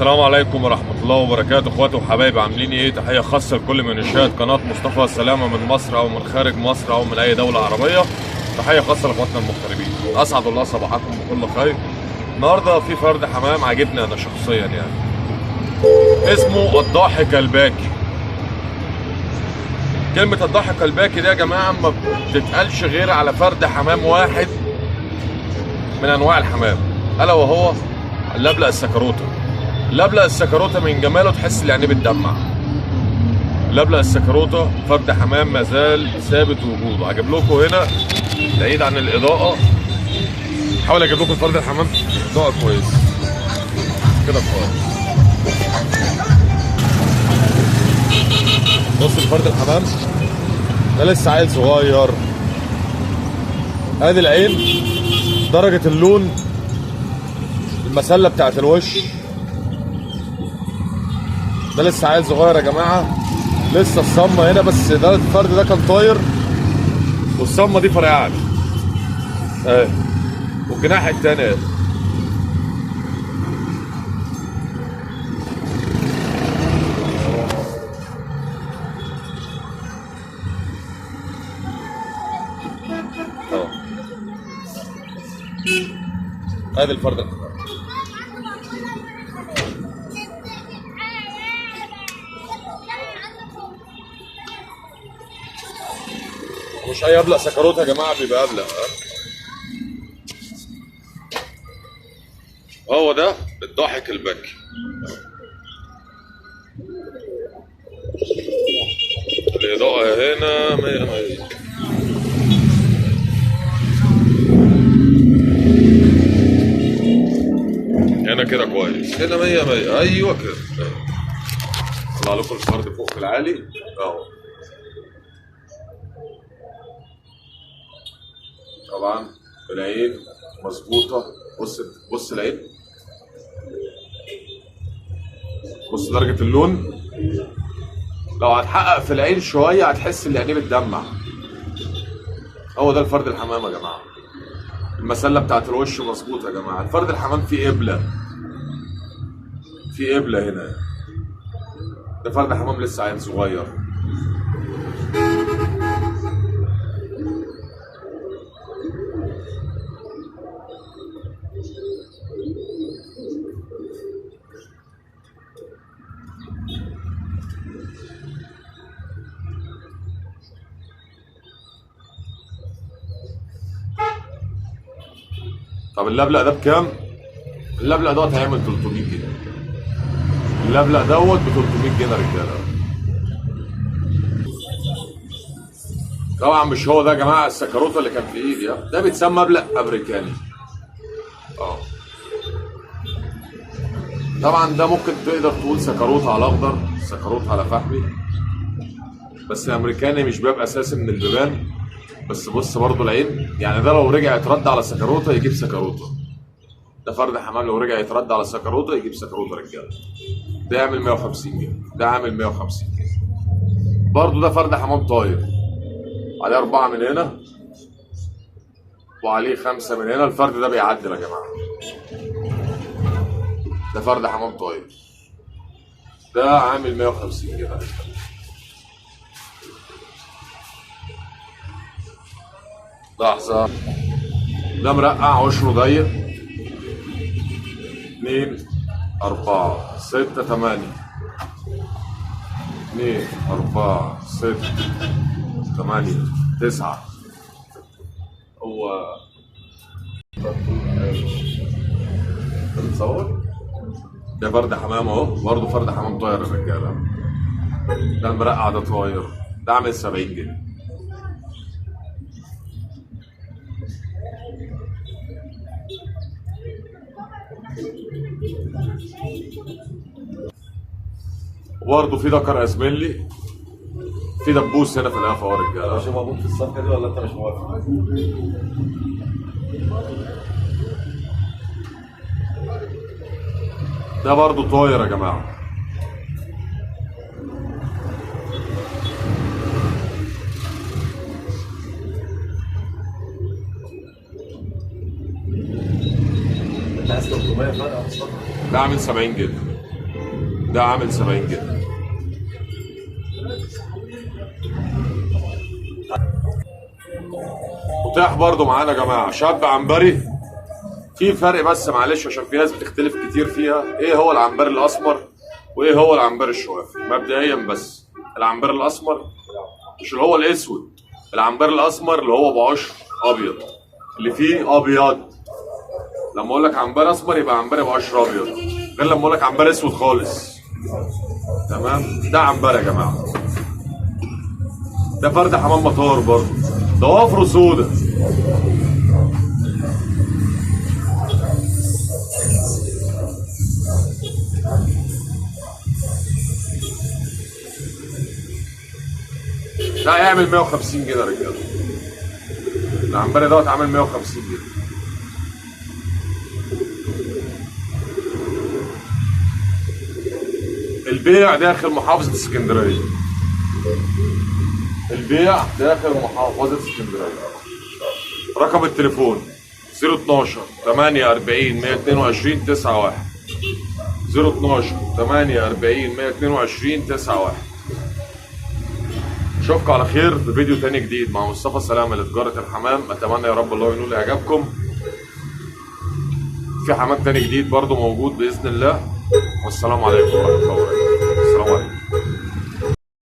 السلام عليكم ورحمة الله وبركاته، اخواتي وحبايبي، عاملين ايه؟ تحية خاصة لكل من يشاهد قناة مصطفى سلامة من مصر او من خارج مصر او من اي دولة عربية. تحية خاصة لاخواتنا المغتربين، اسعد الله صباحكم بكل خير. النهارده في فرد حمام عاجبني انا شخصيا، يعني اسمه الضاحك الباكي. كلمة الضاحك الباكي دي يا جماعة ما بتتقالش غير على فرد حمام واحد من انواع الحمام، الا وهو اللبلق السكروته. لبلق السكروته من جماله تحس العينيه بتدمع. لبلق السكروته فرد حمام ما زال ثابت وجوده. هجيب لكم هنا بعيد عن الاضاءه، حاول اجيب لكم فرد الحمام اضاءه كويس كده كويس. بص الفرد الحمام ده لسه عيل صغير. ادي العين، درجه اللون، المسله بتاعت الوش، ده لسه عيل صغير يا جماعه. لسه الصمه هنا، بس ده الفرد ده كان طاير والصمه دي فرقعت اهي، والجناح التاني اهي. ادي الفرد الحمام. مش اي ابلق سكروت يا جماعه بيبقى ابلق. هو ده الضاحك البكي. الاضاءه هنا 100 هنا كده كويس، هنا 100 ايوه كده. طلع لكم الفرد فوق في العالي اهو. طبعا العين مظبوطه. بص العين، بص درجه اللون. لو هتحقق في العين شويه هتحس ان عينيه بتدمع. هو ده الفرد الحمام يا جماعه. المسله بتاعت الوش مظبوطه يا جماعه. الفرد الحمام فيه قبله، في قبله هنا. ده فرد حمام لسه عيل صغير. طب اللبلق ده بكام؟ اللبلق دوت هيعمل 300 جنيه. اللبلق دوت ب 300 جنيه يا رجاله. طبعا مش هو ده يا جماعه السكروته اللي كان في ايدي، ده بيتسمى مبلق امريكاني. طبعا ده ممكن تقدر تقول سكروت على اخضر، سكروت على فحمي، بس الامريكاني مش باب اساسي من البيبان. بس بص برضو العين، يعني ده لو رجع يترد على سكروته يجيب سكروته. ده فرد حمام لو رجع يترد على سكروته يجيب سكروته رجاله. ده يعمل 150 جنيه، ده عامل 150 جنيه. برضو ده فرد حمام طاير، عليه 4 من هنا وعليه 5 من هنا. الفرد ده بيعدل يا جماعه. ده فرد حمام طاير، ده عامل 150 جنيه. لحظة، ده مرقع وشه ضيق. 2 4 6 8 2 4 6 8 9. هو بتصور؟ ده فرد حمام اهو، برضه فرد حمام طاير يا رجاله. ده المرقع ده طاير، ده عامل 70 جنيه. وبرضه في دكر ازميلي، في دبوس هنا في القفا اهو رجاله. مش موجود في الصفقه دي ولا انت مش موافق؟ ده برضه طاير يا جماعه. انت عايز 300 فرق ده عامل 70 جنيه. ده عامل 70 جنيه. متاح برضو معانا يا جماعه شاب عنبري. في فرق بس معلش عشان في ناس بتختلف كتير فيها، ايه هو العنبري الاسمر وايه هو العنبري الشوافي. مبدئيا بس العنبري الاسمر مش اللي هو الاسود، العنبري الاسمر اللي هو بعشر ابيض، اللي فيه ابيض. لما اقول لك عنبري اسمر يبقى عنبري بعشر ابيض، غير لما اقول لك عنبري اسود خالص. تمام؟ ده عنبري يا جماعه. ده فرد حمام مطار برضه، ضوافره سودا. ده هيعمل 150 جنيه يا رجاله. العنبري دوت عامل 150 جنيه. البيع داخل محافظة اسكندرية. البيع داخل محافظة اسكندرية. رقم التليفون 012 48 122 91 012 48 122 91. اشوفكم على خير في فيديو تاني جديد مع مصطفى سلامة لتجارة الحمام. اتمنى يا رب الله ينول اعجابكم. في حمام تاني جديد برضو موجود باذن الله. والسلام عليكم ورحمة الله وبركاته. السلام عليكم.